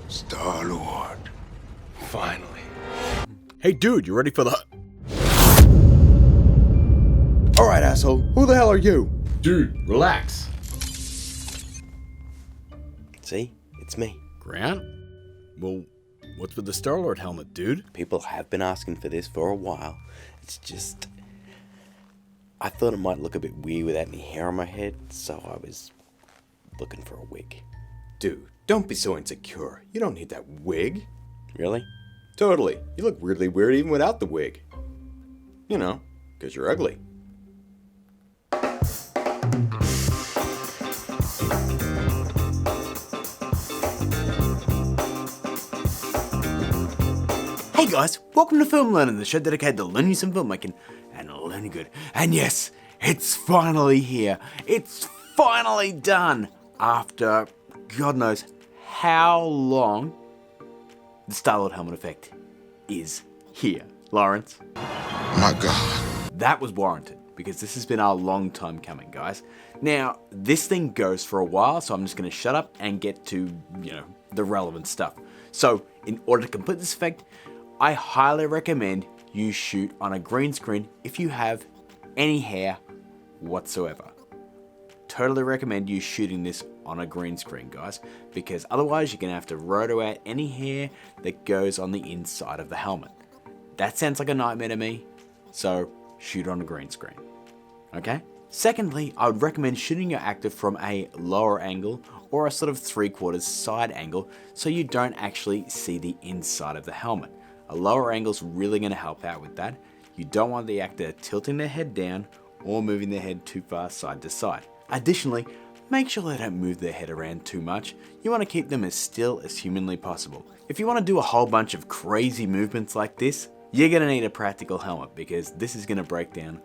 Star-Lord. Finally. Hey dude, you ready for the... Alright asshole, who the hell are you? Dude, relax. See? It's me. Grant? Well, what's with the Star-Lord helmet, dude? People have been asking for this for a while. It's just... I thought it might look a bit weird without any hair on my head, so I was looking for a wig. Dude, don't be so insecure. You don't need that wig. Really? Totally. You look weirdly weird even without the wig. You know, because you're ugly. Hey guys, welcome to Film Learnin, the show dedicated to learning some filmmaking and learning good. And yes, it's finally here. It's finally done after God knows how long. The Star-Lord helmet effect is here. Lawrence? My God. That was warranted because this has been a long time coming, guys. Now, this thing goes for a while, so I'm just going to shut up and get to, the relevant stuff. So, in order to complete this effect, I highly recommend you shoot on a green screen if you have any hair whatsoever. Totally recommend you shooting this on a green screen, guys, because otherwise you're going to have to roto out any hair that goes on the inside of the helmet. That sounds like a nightmare to me, so shoot on a green screen. Okay? Secondly, I would recommend shooting your actor from a lower angle or a sort of 3/4 side angle so you don't actually see the inside of the helmet. A lower angle is really going to help out with that. You don't want the actor tilting their head down or moving their head too far side to side. Additionally, make sure they don't move their head around too much. You want to keep them as still as humanly possible. If you want to do a whole bunch of crazy movements like this, you're going to need a practical helmet because this is going to break down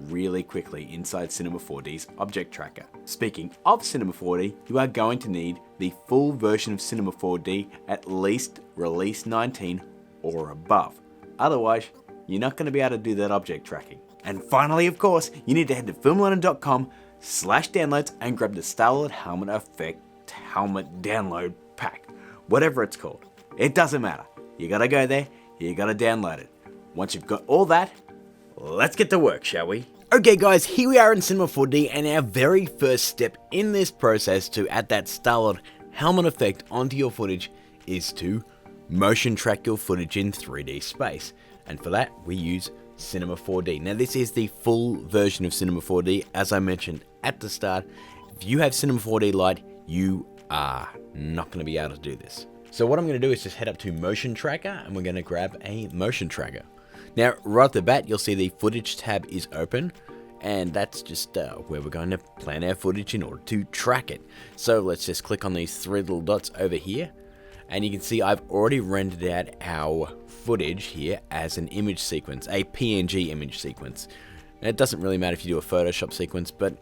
really quickly inside Cinema 4D's object tracker. Speaking of Cinema 4D, you are going to need the full version of Cinema 4D, at least release 19 or above. Otherwise, you're not going to be able to do that object tracking. And finally, of course, you need to head to filmlearnin.com/downloads and grab the Star-Lord helmet effect helmet download pack. Whatever it's called. It doesn't matter. You gotta go there, you gotta download it. Once you've got all that, let's get to work, shall we? Okay guys, here we are in Cinema 4D, and our very first step in this process to add that Star-Lord helmet effect onto your footage is to motion track your footage in 3D space. And for that, we use Cinema 4D. Now this is the full version of Cinema 4D, as I mentioned at the start. If you have Cinema 4D Lite, you are not going to be able to do this. So what I'm going to do is just head up to Motion Tracker, and we're going to grab a Motion Tracker. Now, right off the bat, you'll see the Footage tab is open, and that's just where we're going to plan our footage in order to track it. So let's just click on these three little dots over here, and you can see I've already rendered out our footage here as an image sequence, a PNG image sequence. Now, it doesn't really matter if you do a Photoshop sequence, but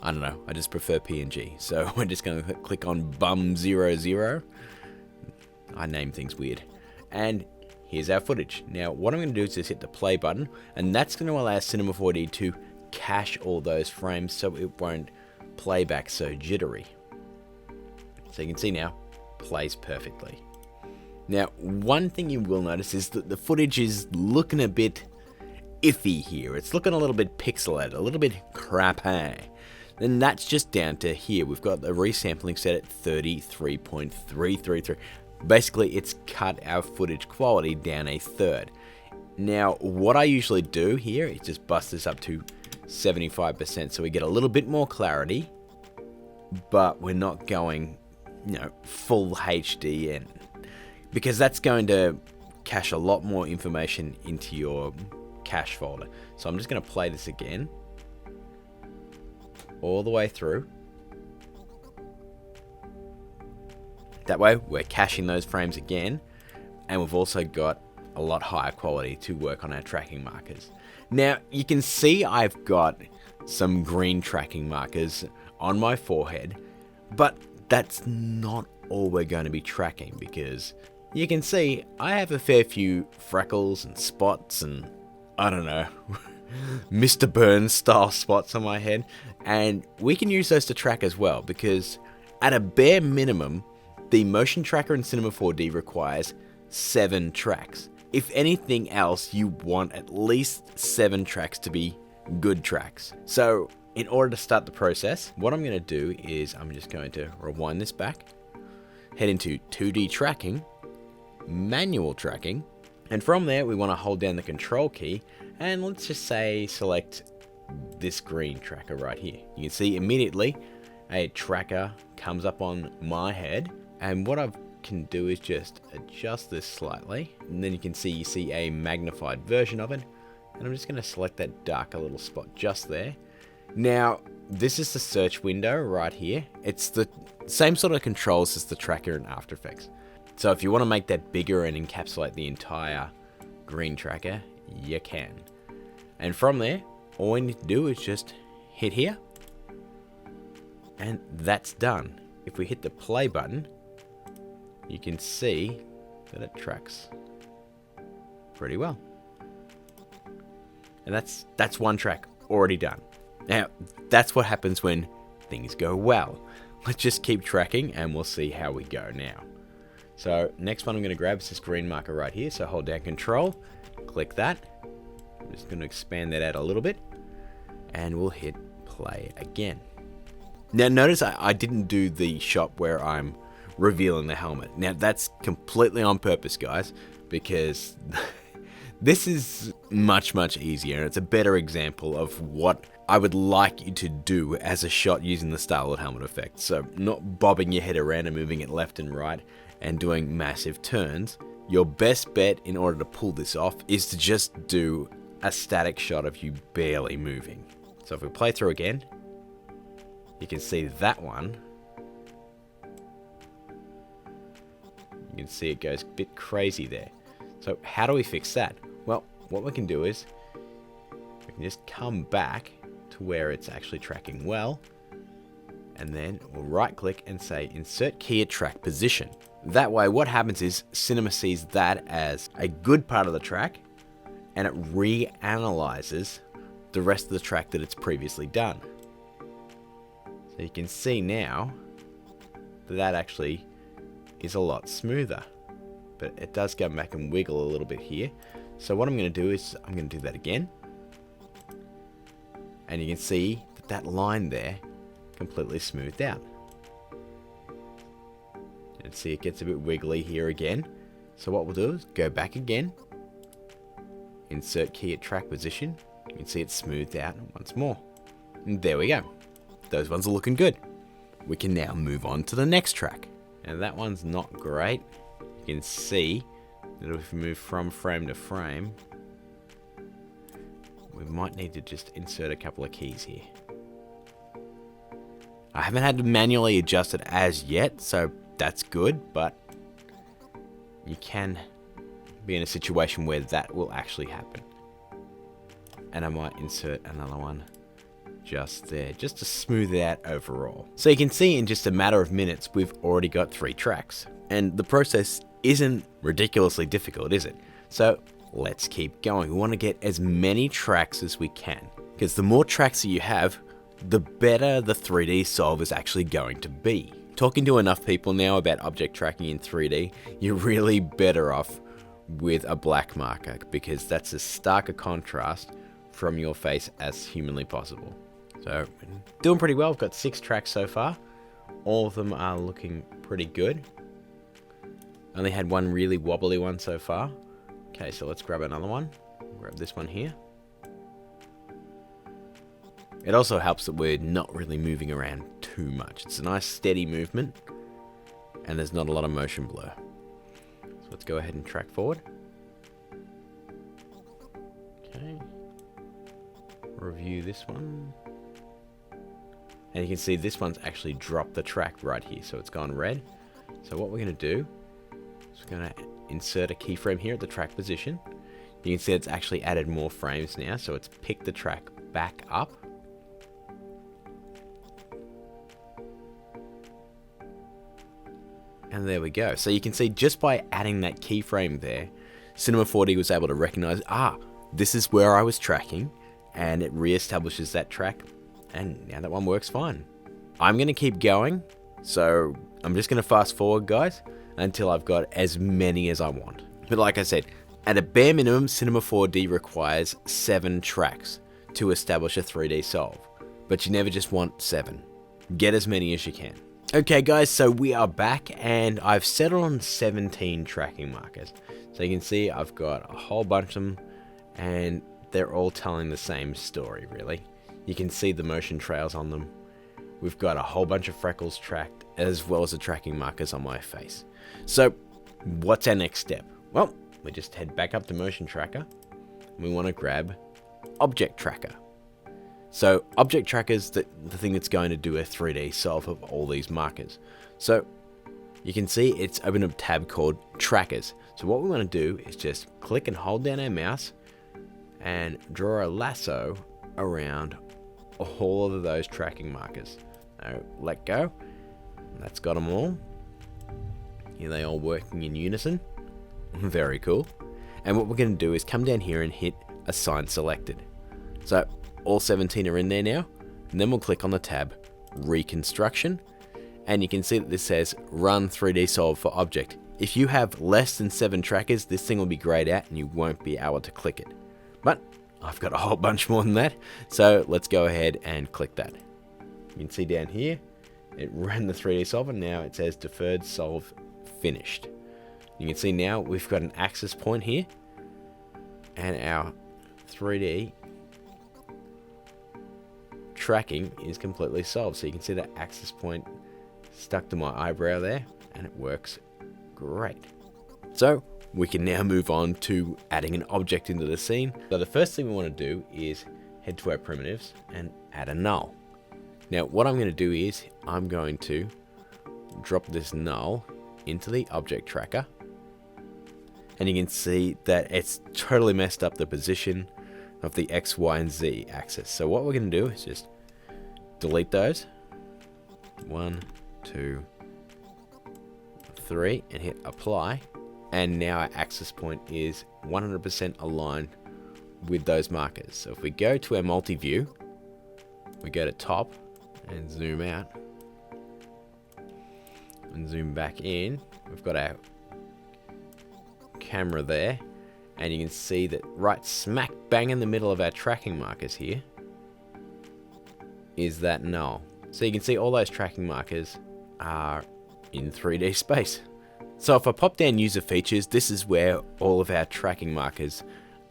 I don't know, I just prefer PNG. So we're just going to click on bum00. I name things weird. And here's our footage. Now what I'm going to do is just hit the play button, and that's going to allow Cinema 4D to cache all those frames so it won't play back so jittery. So you can see now, plays perfectly. Now one thing you will notice is that the footage is looking a bit iffy here. It's looking a little bit pixelated, a little bit crappy. Then that's just down to here. We've got the resampling set at 33.333. Basically, it's cut our footage quality down a third. Now, what I usually do here is just bust this up to 75% so we get a little bit more clarity, but we're not going, full HD in, because that's going to cache a lot more information into your cache folder. So I'm just going to play this again all the way through. That way we're caching those frames again, and we've also got a lot higher quality to work on our tracking markers. Now you can see I've got some green tracking markers on my forehead, but that's not all we're going to be tracking, because you can see I have a fair few freckles and spots and, I don't know, Mr. Burns style spots on my head, and we can use those to track as well, because at a bare minimum the motion tracker in Cinema 4D requires 7 tracks. If anything else, you want at least 7 tracks to be good tracks. So in order to start the process, what I'm going to do is I'm just going to rewind this back, head into 2D tracking, manual tracking, and from there we want to hold down the control key and let's just say select this green tracker right here. You can see immediately a tracker comes up on my head, and what I can do is just adjust this slightly, and then you see a magnified version of it, and I'm just going to select that darker little spot just there. Now this is the search window right here. It's the same sort of controls as the tracker in After Effects. So if you want to make that bigger and encapsulate the entire green tracker, you can. And from there, all we need to do is just hit here, and that's done. If we hit the play button, you can see that it tracks pretty well. And that's one track already done. Now, that's what happens when things go well. Let's just keep tracking and we'll see how we go now. So next one I'm going to grab is this green marker right here. So hold down control, click that. I'm just going to expand that out a little bit and we'll hit play again. Now notice I didn't do the shot where I'm revealing the helmet. Now that's completely on purpose, guys, because this is much easier and it's a better example of what I would like you to do as a shot using the Star-Lord helmet effect. So not bobbing your head around and moving it left and right and doing massive turns. Your best bet in order to pull this off is to just do a static shot of you barely moving. So if we play through again, you can see that one. You can see it goes a bit crazy there. So how do we fix that? Well, what we can do is we can just come back to where it's actually tracking well, and then we'll right click and say insert key at track position. That way what happens is Cinema sees that as a good part of the track and it reanalyzes the rest of the track that it's previously done. So you can see now that actually is a lot smoother, but it does go back and wiggle a little bit here. So what I'm going to do is I'm going to do that again, and you can see that line there completely smoothed out. And see it gets a bit wiggly here again. So what we'll do is go back again, insert key at track position. You can see it's smoothed out once more. And there we go. Those ones are looking good. We can now move on to the next track. And that one's not great. You can see that if we move from frame to frame, we might need to just insert a couple of keys here. I haven't had to manually adjust it as yet, so that's good, but you can be in a situation where that will actually happen. And I might insert another one just there, just to smooth it out overall. So you can see in just a matter of minutes, we've already got 3 tracks. And the process isn't ridiculously difficult, is it? So let's keep going. We want to get as many tracks as we can, because the more tracks that you have, the better the 3D solve is actually going to be. Talking to enough people now about object tracking in 3D, you're really better off with a black marker, because that's as stark a contrast from your face as humanly possible. So doing pretty well. We've got 6 tracks so far. All of them are looking pretty good. Only had one really wobbly one so far. Okay, so let's grab another one. Grab this one here. It also helps that we're not really moving around too much. It's a nice steady movement and there's not a lot of motion blur. So let's go ahead and track forward. Okay. Review this one. And you can see this one's actually dropped the track right here, so it's gone red. So what we're going to do is we're going to insert a keyframe here at the track position. You can see it's actually added more frames now, so it's picked the track back up. And there we go. So you can see just by adding that keyframe there, Cinema 4D was able to recognize, this is where I was tracking, and it reestablishes that track. And now that one works fine. I'm going to keep going So I'm just going to fast forward, guys, until I've got as many as I want. But like I said, at a bare minimum, Cinema 4D requires 7 tracks to establish a 3D solve. But you never just want 7. Get as many as you can. Okay guys, so we are back and I've settled on 17 tracking markers. So you can see I've got a whole bunch of them and they're all telling the same story really. You can see the motion trails on them. We've got a whole bunch of freckles tracked as well as the tracking markers on my face. So what's our next step? Well, we just head back up to motion tracker. We want to grab object tracker. So object tracker is the thing that's going to do a 3D solve of all these markers. So you can see it's opened a tab called trackers. So what we want to do is just click and hold down our mouse and draw a lasso around all of those tracking markers. Now let go. That's got them all. Here they all working in unison. Very cool. And what we're going to do is come down here and hit assign selected. So all 17 are in there now, and then we'll click on the tab reconstruction, and you can see that this says run 3D solve for object. If you have less than 7 trackers, this thing will be grayed out and you won't be able to click it. But I've got a whole bunch more than that, so let's go ahead and click that. You can see down here, it ran the 3D solve and now it says deferred solve finished. You can see now we've got an axis point here, and our 3D tracking is completely solved. So you can see that axis point stuck to my eyebrow there, and it works great. So we can now move on to adding an object into the scene. So the first thing we want to do is head to our primitives and add a null. Now what I'm going to do is I'm going to drop this null into the object tracker, and you can see that it's totally messed up the position of the X, Y, and Z axis. So what we're going to do is just delete those. 1, 2, 3, and hit apply. And now our axis point is 100% aligned with those markers. So if we go to our multi-view, we go to top and zoom out and zoom back in, we've got our camera there, and you can see that right smack bang in the middle of our tracking markers here is that null. So you can see all those tracking markers are in 3D space. So if I pop down user features, this is where all of our tracking markers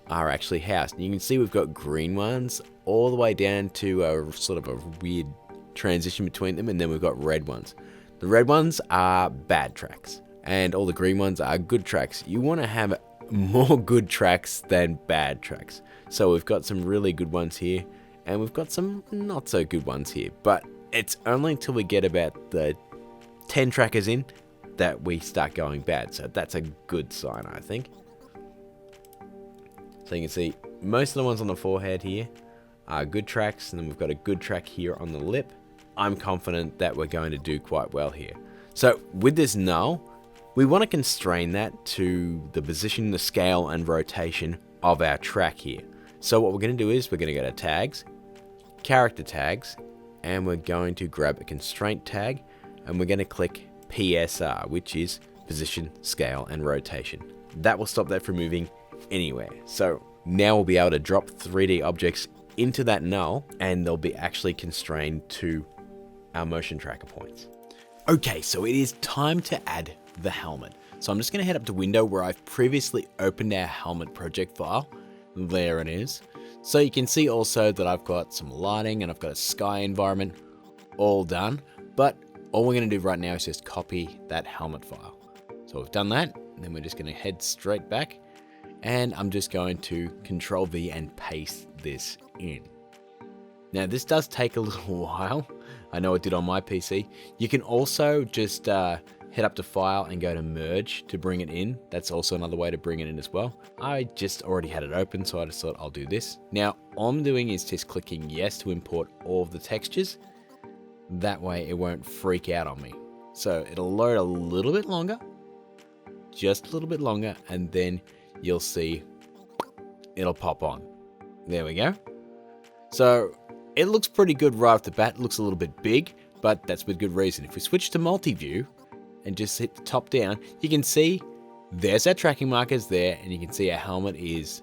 are actually housed. And you can see we've got green ones all the way down to a sort of a weird transition between them, and then we've got red ones. The red ones are bad tracks, and all the green ones are good tracks. You want to have more good tracks than bad tracks. So we've got some really good ones here, and we've got some not so good ones here. But it's only until we get about the 10 trackers in that we start going bad. So that's a good sign, I think. So you can see most of the ones on the forehead here are good tracks, and then we've got a good track here on the lip. I'm confident that we're going to do quite well here. So with this null, we want to constrain that to the position, the scale, and rotation of our track here. So what we're going to do is we're going to go to tags, character tags, and we're going to grab a constraint tag, and we're going to click PSR, which is position, scale, and rotation. That will stop that from moving anywhere. So now we'll be able to drop 3D objects into that null, and they'll be actually constrained to our motion tracker points. Okay, so it is time to add the helmet. So I'm just going to head up to window where I've previously opened our helmet project file. There it is. So you can see also that I've got some lighting and I've got a sky environment all done, but all we're going to do right now is just copy that helmet file. So we've done that, and then we're just going to head straight back, and I'm just going to Control V and paste this in. Now this does take a little while. I know it did on my PC. You can also just head up to File and go to Merge to bring it in. That's also another way to bring it in as well. I just already had it open, so I just thought I'll do this. Now all I'm doing is just clicking yes to import all of the textures. That way it won't freak out on me. So it'll load a little bit longer, just a little bit longer, and then you'll see it'll pop on. There we go. So it looks pretty good right off the bat. It looks a little bit big, but that's with good reason. If we switch to multi-view and just hit the top down, you can see there's our tracking markers there, and you can see our helmet is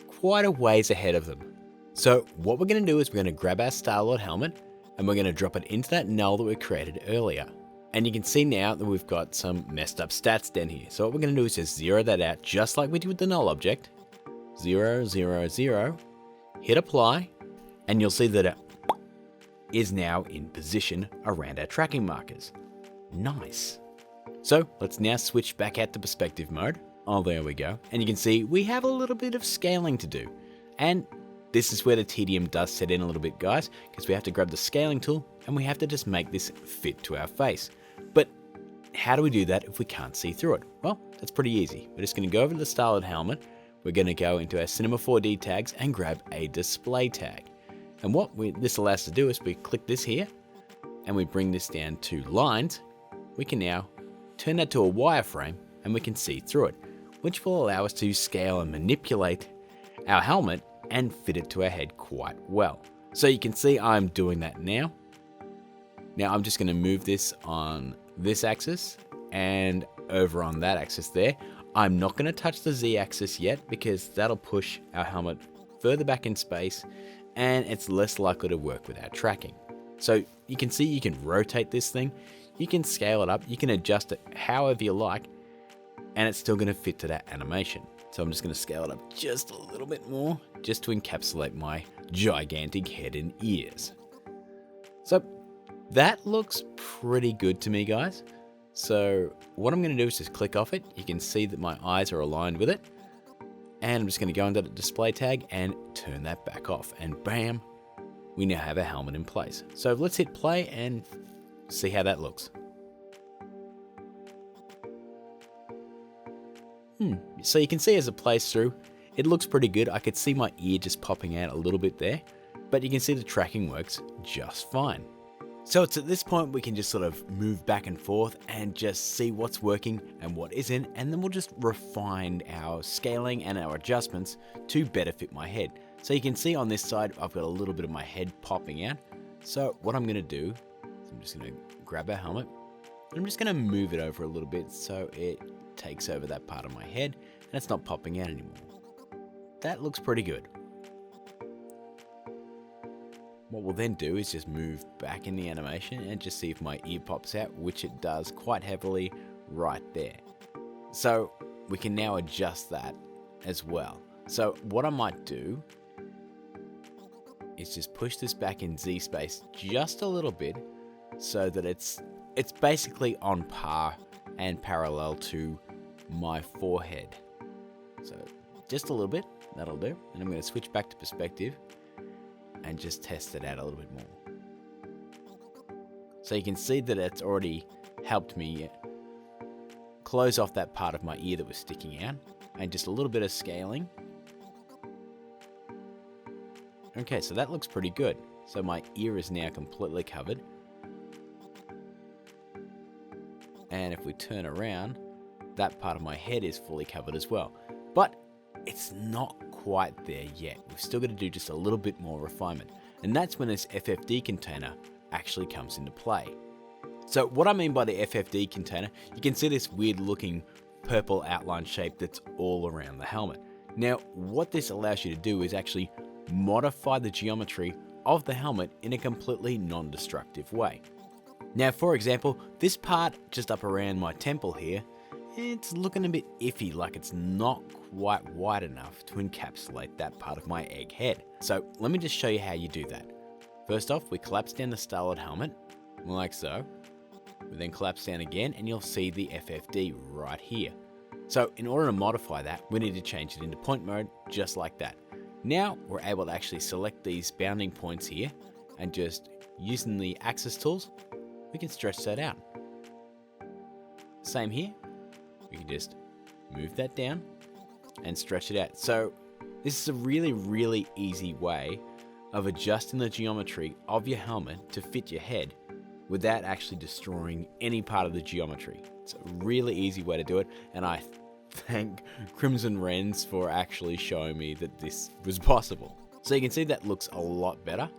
quite a ways ahead of them. So what we're going to do is we're going to grab our Star-Lord helmet and we're going to drop it into that null that we created earlier. And you can see now that we've got some messed up stats down here. So what we're going to do is just zero that out just like we did with the null object. 0, 0, 0. Hit apply, and you'll see that it is now in position around our tracking markers. Nice. So let's now switch back out to perspective mode. Oh, there we go. And you can see we have a little bit of scaling to do. And this is where the tedium does set in a little bit, guys, because we have to grab the scaling tool and we have to just make this fit to our face. But how do we do that if we can't see through it? Well, that's pretty easy. We're just going to go over to the Star-Lord helmet. We're going to go into our Cinema 4D tags and grab a display tag. And what this allows us to do is we click this here and we bring this down to lines. We can now turn that to a wireframe and we can see through it, which will allow us to scale and manipulate our helmet and fit it to our head quite well. So you can see I'm doing that now. Now I'm just going to move this on this axis and over on that axis there. I'm not going to touch the Z axis yet because that'll push our helmet further back in space and it's less likely to work with our tracking. So you can see you can rotate this thing, you can scale it up, you can adjust it however you like, and it's still going to fit to that animation. So I'm just going to scale it up just a little bit more just to encapsulate my gigantic head and ears. So that looks pretty good to me, guys. So what I'm going to do is just click off it. You can see that my eyes are aligned with it. And I'm just going to go into the display tag and turn that back off. And bam, we now have a helmet in place. So let's hit play and see how that looks. So you can see as it plays through, it looks pretty good. I could see my ear just popping out a little bit there, but you can see the tracking works just fine. So it's at this point we can just sort of move back and forth and just see what's working and what isn't, and then we'll just refine our scaling and our adjustments to better fit my head. So you can see on this side I've got a little bit of my head popping out. So what I'm going to do is I'm just going to grab our helmet and I'm just going to move it over a little bit so it takes over that part of my head and it's not popping out anymore. That looks pretty good. What we'll then do is just move back in the animation and just see if my ear pops out, which it does quite heavily right there. So we can now adjust that as well. So what I might do is just push this back in Z space just a little bit so that it's basically on par and parallel to my forehead. So just a little bit, that'll do. And I'm going to switch back to perspective and just test it out a little bit more. So you can see that it's already helped me close off that part of my ear that was sticking out, and just a little bit of scaling. Okay, so that looks pretty good. So my ear is now completely covered. And if we turn around, that part of my head is fully covered as well. But it's not quite there yet. We've still got to do just a little bit more refinement. And that's when this FFD container actually comes into play. So what I mean by the FFD container, you can see this weird looking purple outline shape that's all around the helmet. Now, what this allows you to do is actually modify the geometry of the helmet in a completely non-destructive way. Now, for example, this part just up around my temple here, it's looking a bit iffy, like it's not quite wide enough to encapsulate that part of my egg head. So let me just show you how you do that. First off, we collapse down the Star-Lord helmet, like so. We then collapse down again and you'll see the FFD right here. So in order to modify that, we need to change it into point mode, just like that. Now we're able to actually select these bounding points here and just using the axis tools, we can stretch that out. Same here. We can just move that down and stretch it out. So this is a really, really easy way of adjusting the geometry of your helmet to fit your head without actually destroying any part of the geometry. It's a really easy way to do it, and I thank Crimson Wrens for actually showing me that this was possible. So you can see that looks a lot better.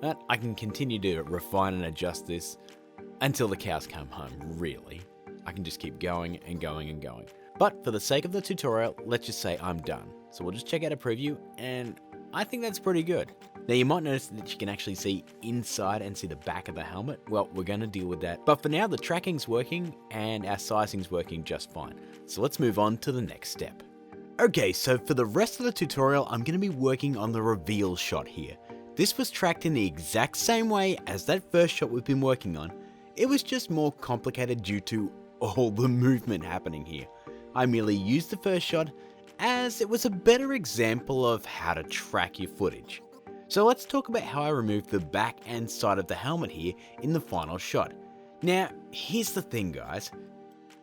But I can continue to refine and adjust this until the cows come home, really. I can just keep going and going and going. But for the sake of the tutorial, let's just say I'm done. So we'll just check out a preview, and I think that's pretty good. Now you might notice that you can actually see inside and see the back of the helmet. Well, we're going to deal with that. But for now, the tracking's working and our sizing's working just fine. So let's move on to the next step. Okay, so for the rest of the tutorial, I'm going to be working on the reveal shot here. This was tracked in the exact same way as that first shot we've been working on. It was just more complicated due to all the movement happening here. I merely used the first shot as it was a better example of how to track your footage. So let's talk about how I removed the back and side of the helmet here in the final shot. Now, here's the thing guys,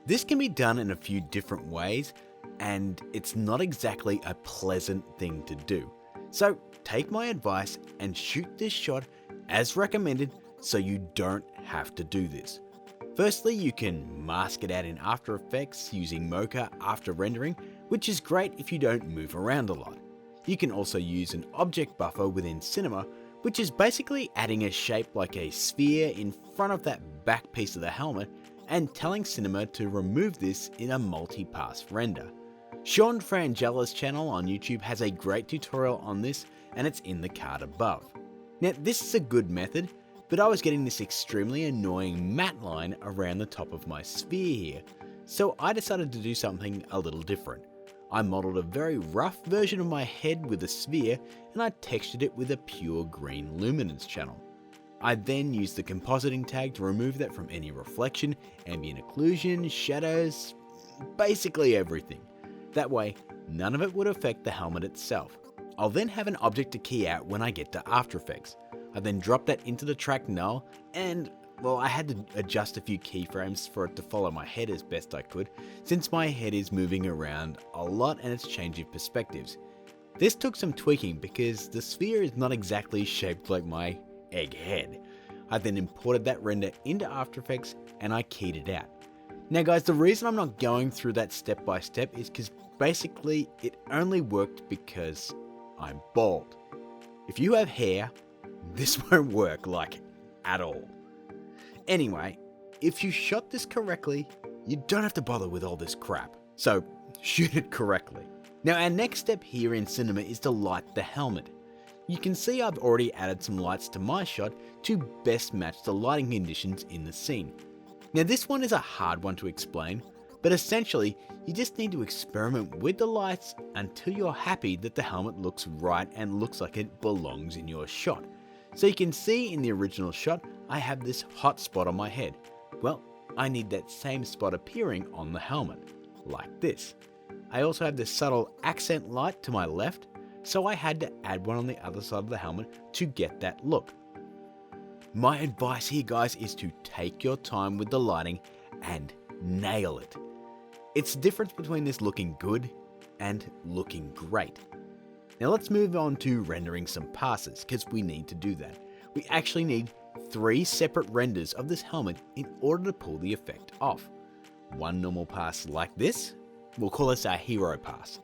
this can be done in a few different ways and it's not exactly a pleasant thing to do. So take my advice and shoot this shot as recommended so you don't have to do this. Firstly, you can mask it out in After Effects using Mocha after rendering, which is great if you don't move around a lot. You can also use an object buffer within Cinema, which is basically adding a shape like a sphere in front of that back piece of the helmet and telling Cinema to remove this in a multi-pass render. Sean Frangella's channel on YouTube has a great tutorial on this and it's in the card above. Now this is a good method, but I was getting this extremely annoying matte line around the top of my sphere here, so I decided to do something a little different. I modeled a very rough version of my head with a sphere and I textured it with a pure green luminance channel. I then used the compositing tag to remove that from any reflection, ambient occlusion, shadows, basically everything. That way, none of it would affect the helmet itself. I'll then have an object to key out when I get to After Effects. I then drop that into the track null and, well, I had to adjust a few keyframes for it to follow my head as best I could, since my head is moving around a lot and it's changing perspectives. This took some tweaking because the sphere is not exactly shaped like my egg head. I then imported that render into After Effects and I keyed it out. Now guys, the reason I'm not going through that step by step is because basically it only worked because I'm bald. If you have hair, this won't work like at all. Anyway, if you shot this correctly, you don't have to bother with all this crap. So shoot it correctly. Now our next step here in Cinema is to light the helmet. You can see I've already added some lights to my shot to best match the lighting conditions in the scene. Now this one is a hard one to explain, but essentially you just need to experiment with the lights until you're happy that the helmet looks right and looks like it belongs in your shot. So you can see in the original shot, I have this hot spot on my head. Well, I need that same spot appearing on the helmet, like this. I also have this subtle accent light to my left, so I had to add one on the other side of the helmet to get that look. My advice here guys is to take your time with the lighting and nail it. It's the difference between this looking good and looking great. Now let's move on to rendering some passes, because we need to do that. We actually need 3 separate renders of this helmet in order to pull the effect off. One normal pass like this, we'll call this our hero pass.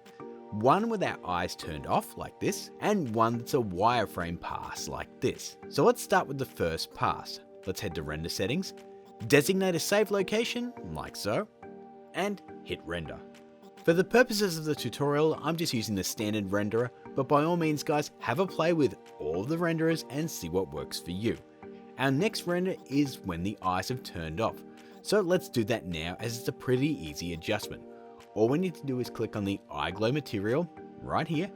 One with our eyes turned off like this, and one that's a wireframe pass like this. So let's start with the first pass. Let's head to render settings, designate a save location like so, and hit render. For the purposes of the tutorial, I'm just using the standard renderer, but by all means guys, have a play with all of the renderers and see what works for you. Our next render is when the eyes have turned off, so let's do that now as it's a pretty easy adjustment. All we need to do is click on the eye glow material right here,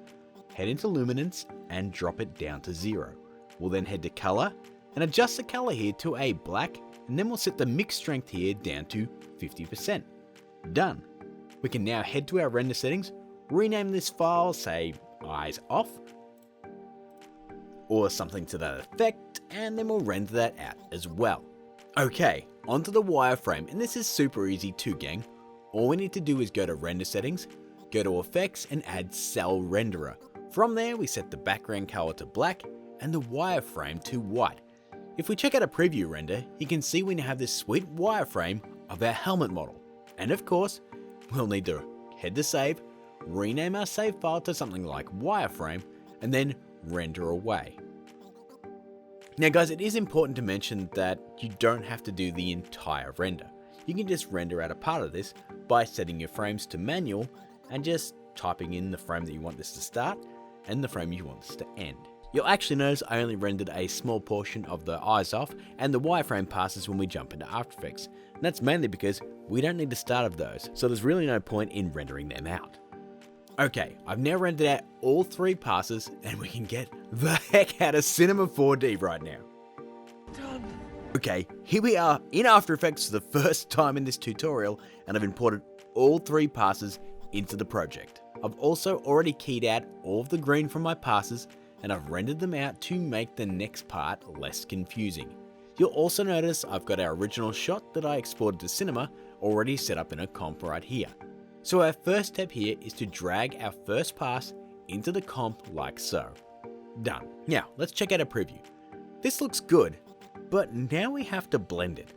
head into luminance and drop it down to 0. We'll then head to color and adjust the color here to a black, and then we'll set the mix strength here down to 50%. Done. We can now head to our render settings, rename this file, say eyes off, or something to that effect, and then we'll render that out as well. Okay, onto the wireframe, and this is super easy too gang. All we need to do is go to render settings, go to effects and add cell renderer. From there we set the background color to black and the wireframe to white. If we check out a preview render, you can see we now have this sweet wireframe of our helmet model. And of course, we'll need to head to save, rename our save file to something like wireframe, and then render away. Now guys, it is important to mention that you don't have to do the entire render. You can just render out a part of this by setting your frames to manual and just typing in the frame that you want this to start and the frame you want this to end. You'll actually notice I only rendered a small portion of the eyes off and the wireframe passes when we jump into After Effects. And that's mainly because we don't need the start of those, so there's really no point in rendering them out. Okay, I've now rendered out all 3 passes and we can get the heck out of Cinema 4D right now. Done. Okay, here we are in After Effects for the first time in this tutorial and I've imported all 3 passes into the project. I've also already keyed out all of the green from my passes and I've rendered them out to make the next part less confusing. You'll also notice I've got our original shot that I exported to Cinema already set up in a comp right here. So our first step here is to drag our first pass into the comp like so. Done. Now let's check out a preview. This looks good, but now we have to blend it.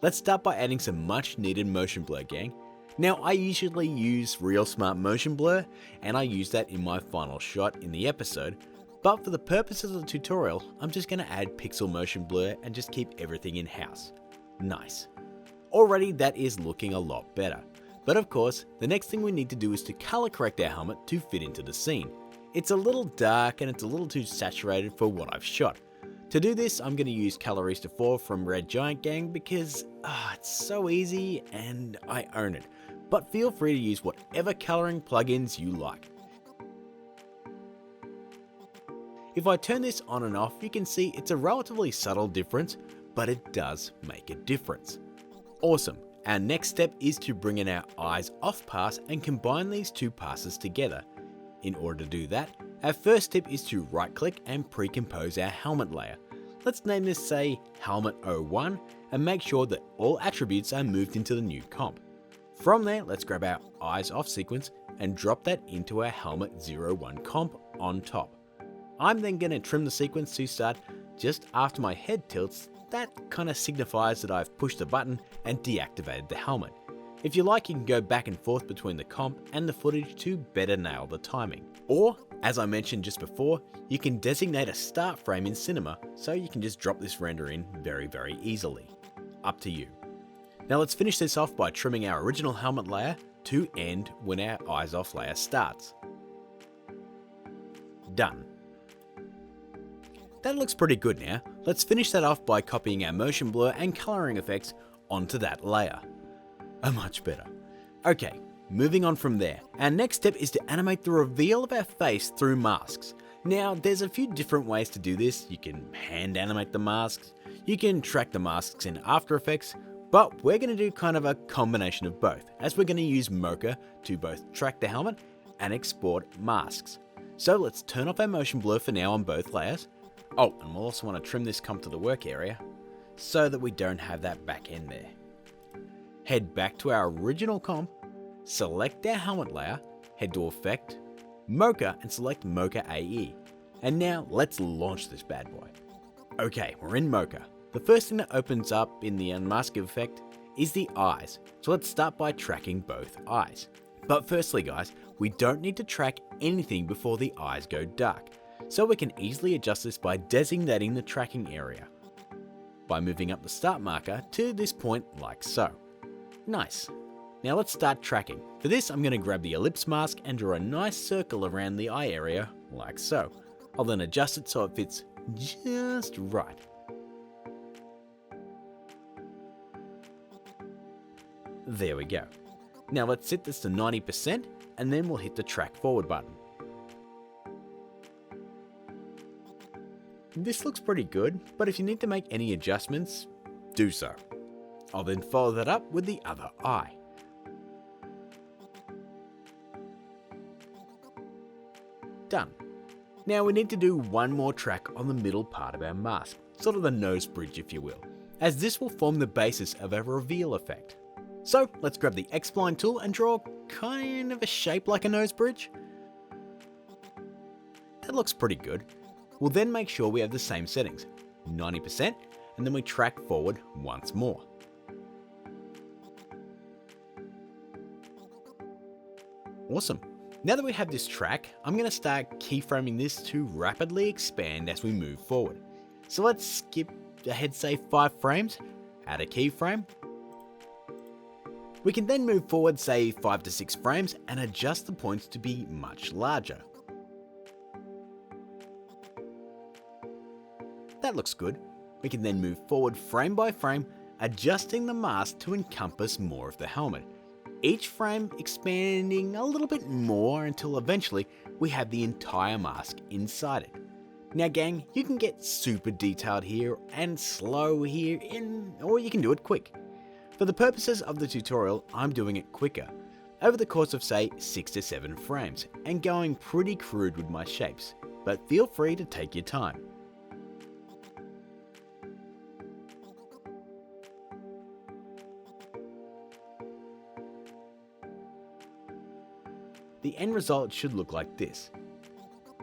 Let's start by adding some much needed motion blur, gang. Now I usually use Real Smart Motion Blur and I use that in my final shot in the episode, but for the purposes of the tutorial, I'm just going to add pixel motion blur and just keep everything in-house. Nice. Already that is looking a lot better. But of course, the next thing we need to do is to color correct our helmet to fit into the scene. It's a little dark and it's a little too saturated for what I've shot. To do this, I'm going to use Colorista 4 from Red Giant Gang because it's so easy and I own it. But feel free to use whatever coloring plugins you like. If I turn this on and off, you can see it's a relatively subtle difference, but it does make a difference. Awesome. Our next step is to bring in our eyes off pass and combine these 2 passes together. In order to do that, our first tip is to right click and pre-compose our helmet layer. Let's name this, say, Helmet 01 and make sure that all attributes are moved into the new comp. From there, let's grab our eyes off sequence and drop that into our Helmet 01 comp on top. I'm then going to trim the sequence to start just after my head tilts. That kind of signifies that I've pushed the button and deactivated the helmet. If you like, you can go back and forth between the comp and the footage to better nail the timing. Or, as I mentioned just before, you can designate a start frame in Cinema so you can just drop this render in very easily. Up to you. Now let's finish this off by trimming our original helmet layer to end when our eyes off layer starts. Done. That looks pretty good now. Let's finish that off by copying our motion blur and coloring effects onto that layer. Much better. Okay, moving on from there. Our next step is to animate the reveal of our face through masks. Now, there's a few different ways to do this. You can hand animate the masks, you can track the masks in After Effects, but we're going to do kind of a combination of both, as we're going to use Mocha to both track the helmet and export masks. So let's turn off our motion blur for now on both layers. Oh, and we'll also want to trim this comp to the work area so that we don't have that back end there. Head back to our original comp, select our helmet layer, head to Effect, Mocha and select Mocha AE. And now let's launch this bad boy. Okay, we're in Mocha. The first thing that opens up in the unmasking effect is the eyes. So let's start by tracking both eyes. But firstly guys, we don't need to track anything before the eyes go dark. So we can easily adjust this by designating the tracking area by moving up the start marker to this point like so. Nice. Now let's start tracking. For this, I'm going to grab the ellipse mask and draw a nice circle around the eye area like so. I'll then adjust it so it fits just right. There we go. Now let's set this to 90% and then we'll hit the track forward button. This looks pretty good, but if you need to make any adjustments, do so. I'll then follow that up with the other eye. Done. Now we need to do one more track on the middle part of our mask, sort of the nose bridge if you will, as this will form the basis of our reveal effect. So let's grab the X-Spline tool and draw kind of a shape like a nose bridge. That looks pretty good. We'll then make sure we have the same settings, 90%, and then we track forward once more. Awesome. Now that we have this track, I'm going to start keyframing this to rapidly expand as we move forward. So let's skip ahead, say 5 frames, add a keyframe. We can then move forward, say 5 to 6 frames, and adjust the points to be much larger. That looks good. We can then move forward frame by frame, adjusting the mask to encompass more of the helmet. Each frame expanding a little bit more until eventually we have the entire mask inside it. Now gang, you can get super detailed here and slow here, or you can do it quick. For the purposes of the tutorial, I'm doing it quicker, over the course of say 6 to 7 frames, and going pretty crude with my shapes, but feel free to take your time. The end result should look like this.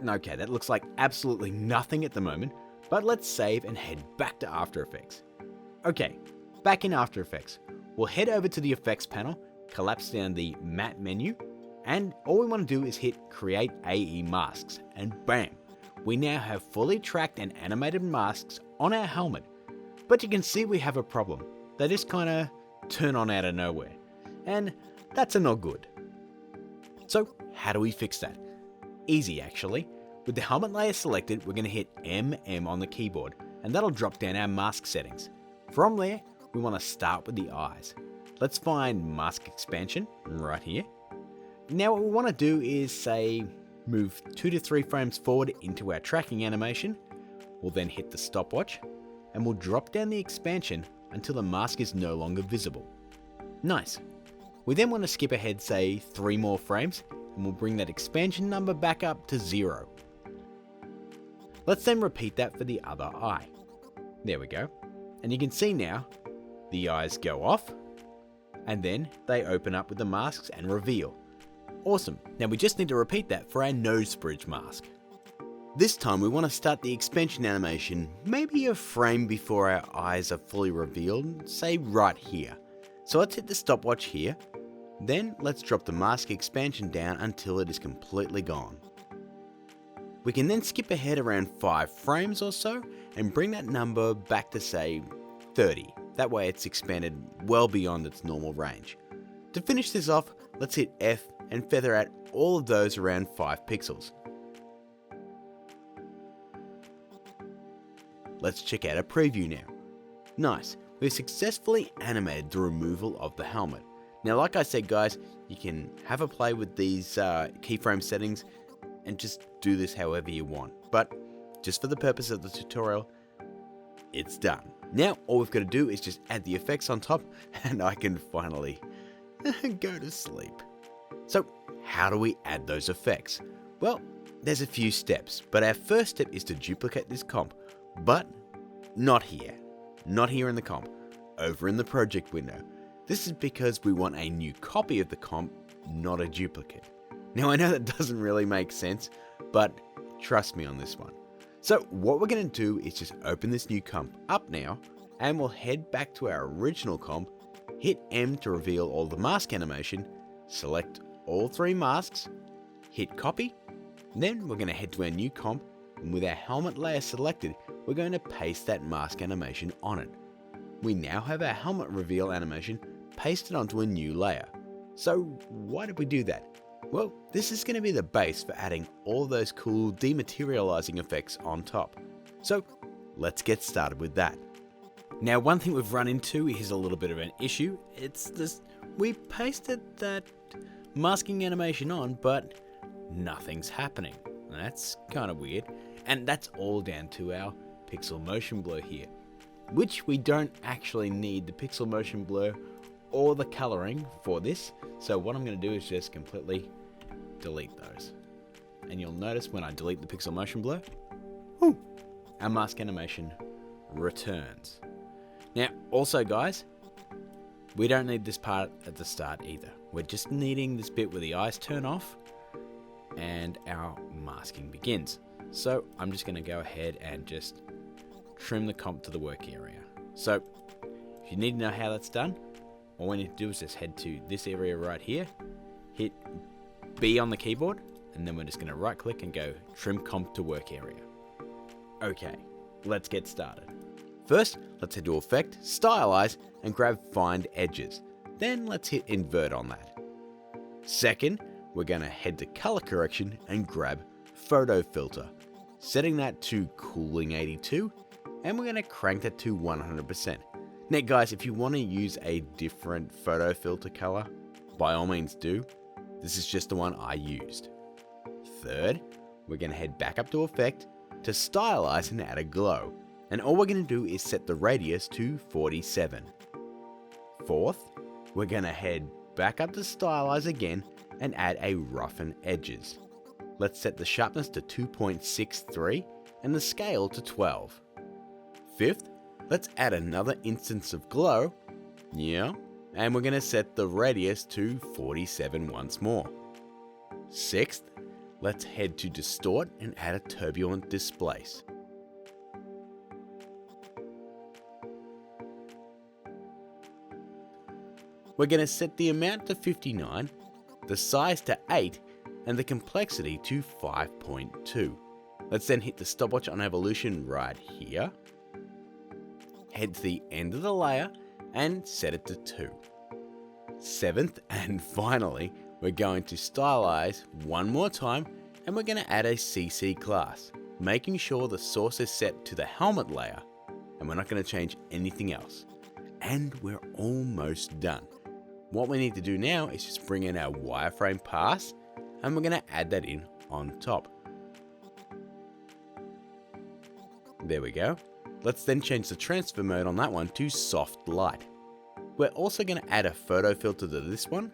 Okay, that looks like absolutely nothing at the moment, but let's save and head back to After Effects. Okay, back in After Effects, we'll head over to the Effects panel, collapse down the Matte menu, and all we want to do is hit Create AE Masks, and bam! We now have fully tracked and animated masks on our helmet. But you can see we have a problem. They just kinda turn on out of nowhere, and that's a not good. So how do we fix that? Easy actually. With the helmet layer selected, we're going to hit MM on the keyboard, and that'll drop down our mask settings. From there, we want to start with the eyes. Let's find mask expansion right here. Now what we want to do is say move 2 to 3 frames forward into our tracking animation. We'll then hit the stopwatch, and we'll drop down the expansion until the mask is no longer visible. Nice. We then want to skip ahead say 3 more frames, and we'll bring that expansion number back up to 0. Let's then repeat that for the other eye. There we go. And you can see now, the eyes go off, and then they open up with the masks and reveal. Awesome. Now we just need to repeat that for our nose bridge mask. This time we want to start the expansion animation maybe a frame before our eyes are fully revealed, say right here. So let's hit the stopwatch here. Then let's drop the mask expansion down until it is completely gone. We can then skip ahead around 5 frames or so and bring that number back to say 30. That way it's expanded well beyond its normal range. To finish this off, let's hit F and feather out all of those around 5 pixels. Let's check out a preview now. Nice, we've successfully animated the removal of the helmet. Now like I said guys, you can have a play with these keyframe settings and just do this however you want. But just for the purpose of the tutorial, it's done. Now all we've got to do is just add the effects on top and I can finally go to sleep. So how do we add those effects? Well, there's a few steps, but our first step is to duplicate this comp, but not here. Not here in the comp, over in the project window. This is because we want a new copy of the comp, not a duplicate. Now I know that doesn't really make sense, but trust me on this one. So what we're going to do is just open this new comp up now, and we'll head back to our original comp, hit M to reveal all the mask animation, select all 3 masks, hit copy, then we're going to head to our new comp, and with our helmet layer selected, we're going to paste that mask animation on it. We now have our helmet reveal animation pasted onto a new layer. So why did we do that? Well, this is going to be the base for adding all those cool dematerializing effects on top. So let's get started with that. Now one thing we've run into is a little bit of an issue. It's this, we pasted that masking animation on, but nothing's happening. That's kind of weird. And that's all down to our pixel motion blur here, which we don't actually need the pixel motion blur or the coloring for this. So what I'm going to do is just completely delete those. And you'll notice when I delete the pixel motion blur, our mask animation returns. Now also guys, we don't need this part at the start either. We're just needing this bit where the eyes turn off and our masking begins. So I'm just going to go ahead and just trim the comp to the work area. So if you need to know how that's done, all we need to do is just head to this area right here, hit B on the keyboard, and then we're just going to right click and go trim comp to work area. Okay, let's get started. First, let's head to Effect, Stylize, and grab Find Edges. Then let's hit Invert on that. Second, we're going to head to Color Correction and grab Photo Filter, setting that to Cooling 82, and we're going to crank that to 100%. Now guys, if you want to use a different photo filter color, by all means do. This is just the one I used. Third, we're going to head back up to Effect, to Stylize and add a glow. And all we're going to do is set the radius to 47. Fourth, we're going to head back up to Stylize again and add a Roughen Edges. Let's set the sharpness to 2.63 and the scale to 12. Fifth, let's add another instance of glow. Yeah, and we're going to set the radius to 47 once more. Sixth, let's head to Distort and add a Turbulent Displace. We're going to set the amount to 59, the size to 8, and the complexity to 5.2. Let's then hit the stopwatch on evolution right here. Head to the end of the layer and set it to 2. Seventh and finally, we're going to stylize one more time and we're going to add a CC class, making sure the source is set to the helmet layer and we're not going to change anything else. And we're almost done. What we need to do now is just bring in our wireframe pass and we're going to add that in on top. There we go. Let's then change the transfer mode on that one to soft light. We're also going to add a photo filter to this one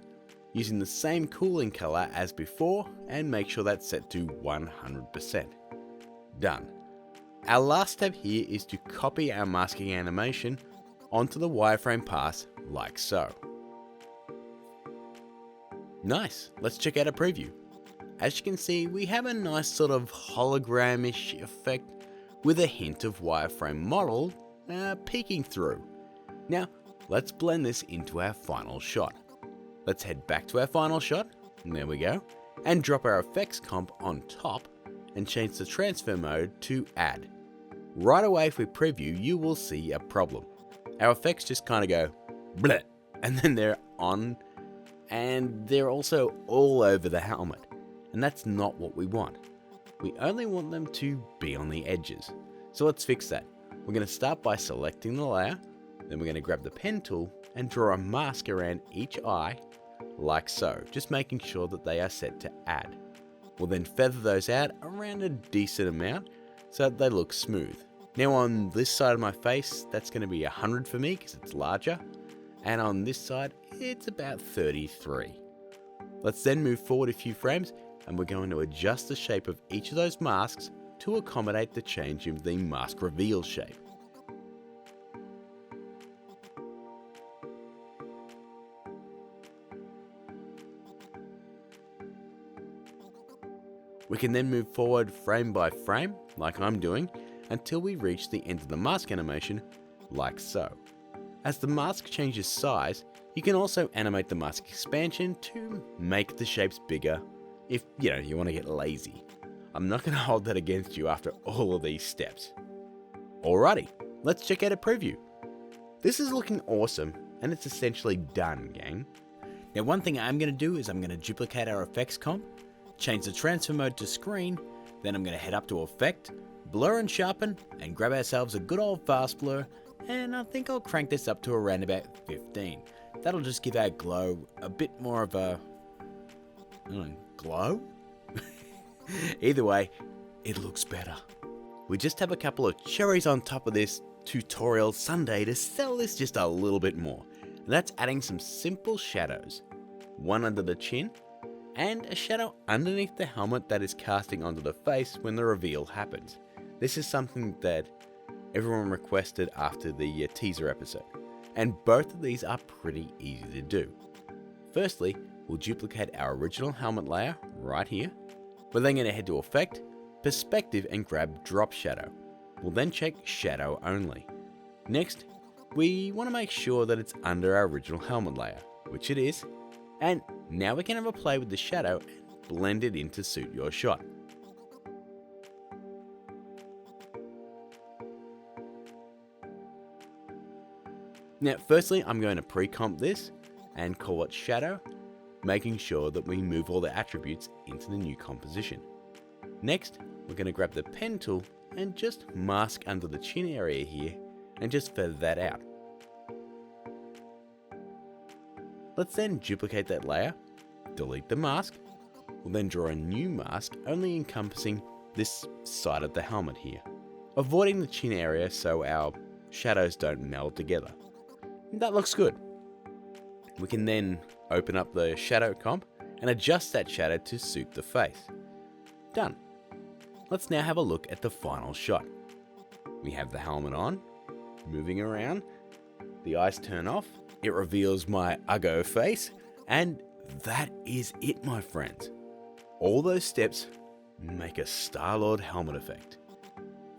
using the same cooling color as before and make sure that's set to 100%. Done. Our last step here is to copy our masking animation onto the wireframe pass like so. Nice, let's check out a preview. As you can see, we have a nice sort of hologram-ish effect with a hint of wireframe model peeking through. Now, let's blend this into our final shot. Let's head back to our final shot, and there we go, and drop our effects comp on top and change the transfer mode to add. Right away if we preview, you will see a problem. Our effects just kind of go bleh, and then they're on, and they're also all over the helmet, and that's not what we want. We only want them to be on the edges. So let's fix that. We're going to start by selecting the layer, then we're going to grab the pen tool and draw a mask around each eye like so, just making sure that they are set to add. We'll then feather those out around a decent amount so that they look smooth. Now on this side of my face, that's going to be 100 for me because it's larger, and on this side, it's about 33. Let's then move forward a few frames and we're going to adjust the shape of each of those masks to accommodate the change of the mask reveal shape. We can then move forward frame by frame, like I'm doing, until we reach the end of the mask animation, like so. As the mask changes size, you can also animate the mask expansion to make the shapes bigger if, you want to get lazy. I'm not going to hold that against you after all of these steps. Alrighty, let's check out a preview. This is looking awesome, and it's essentially done, gang. Now one thing I'm going to do is I'm going to duplicate our effects comp, change the transfer mode to screen, then I'm going to head up to Effect, Blur and Sharpen, and grab ourselves a good old fast blur, and I think I'll crank this up to around about 15. That'll just give our glow a bit more of a glow? Either way, it looks better. We just have a couple of cherries on top of this tutorial sundae to sell this just a little bit more. And that's adding some simple shadows. One under the chin, and a shadow underneath the helmet that is casting onto the face when the reveal happens. This is something that everyone requested after the teaser episode, and both of these are pretty easy to do. Firstly, we'll duplicate our original helmet layer right here. We're then going to head to Effect, Perspective, and grab Drop Shadow. We'll then check Shadow Only. Next, we want to make sure that it's under our original helmet layer, which it is, and now we can have a play with the shadow and blend it in to suit your shot. Now, firstly, I'm going to pre-comp this and call it shadow, making sure that we move all the attributes into the new composition. Next, we're going to grab the pen tool and just mask under the chin area here and just feather that out. Let's then duplicate that layer, delete the mask. We'll then draw a new mask only encompassing this side of the helmet here, avoiding the chin area so our shadows don't meld together. That looks good. We can then open up the shadow comp and adjust that shadow to suit the face. Done. Let's now have a look at the final shot. We have the helmet on, moving around, the eyes turn off, it reveals my uggo face, and that is it, my friends. All those steps make a Star-Lord helmet effect.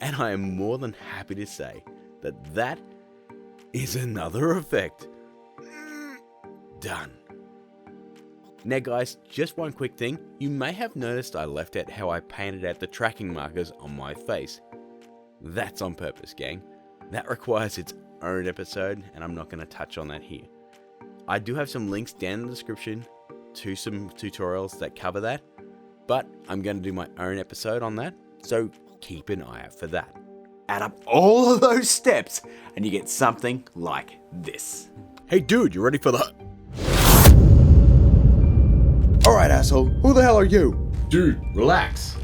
And I am more than happy to say that that is another effect. Done. Now guys, just one quick thing. You may have noticed I left out how I painted out the tracking markers on my face. That's on purpose, gang. That requires its own episode, and I'm not going to touch on that here. I do have some links down in the description to some tutorials that cover that, but I'm going to do my own episode on that, so keep an eye out for that. Add up all of those steps and you get something like this. Hey dude, you ready for the... Alright, asshole. Who the hell are you? Dude, relax.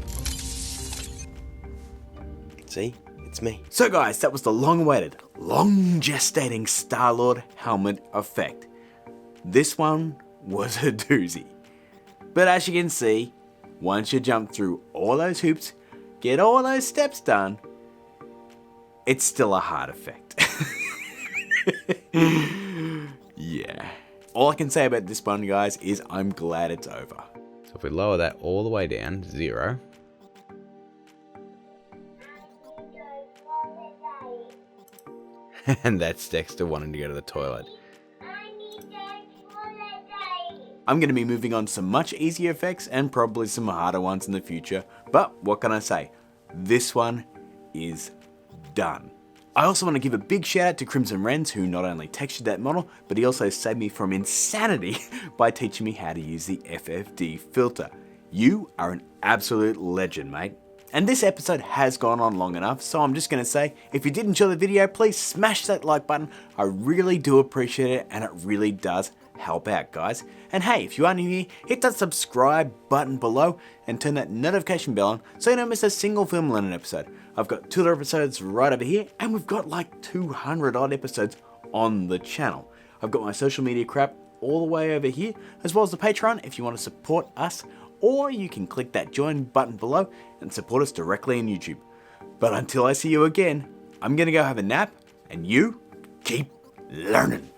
See? It's me. So guys, that was the long-awaited, long-gestating Star-Lord helmet effect. This one was a doozy. But as you can see, once you jump through all those hoops, get all those steps done, it's still a hard effect. Yeah. All I can say about this one, guys, is I'm glad it's over. So if we lower that all the way down to 0. And that's Dexter wanting to go to the toilet. I'm going to be moving on to some much easier effects and probably some harder ones in the future, but what can I say? This one is done. I also want to give a big shout out to Crimson Wrens, who not only textured that model, but he also saved me from insanity by teaching me how to use the FFD filter. You are an absolute legend, mate. And this episode has gone on long enough, so I'm just going to say, if you did enjoy the video, please smash that like button. I really do appreciate it, and it really does help out, guys. And hey, if you are new here, hit that subscribe button below and turn that notification bell on so you don't miss a single Film Learning episode. I've got 2 other episodes right over here, and we've got like 200 odd episodes on the channel. I've got my social media crap all the way over here, as well as the Patreon if you want to support us, or you can click that join button below and support us directly on YouTube. But until I see you again, I'm gonna go have a nap, and you keep learning.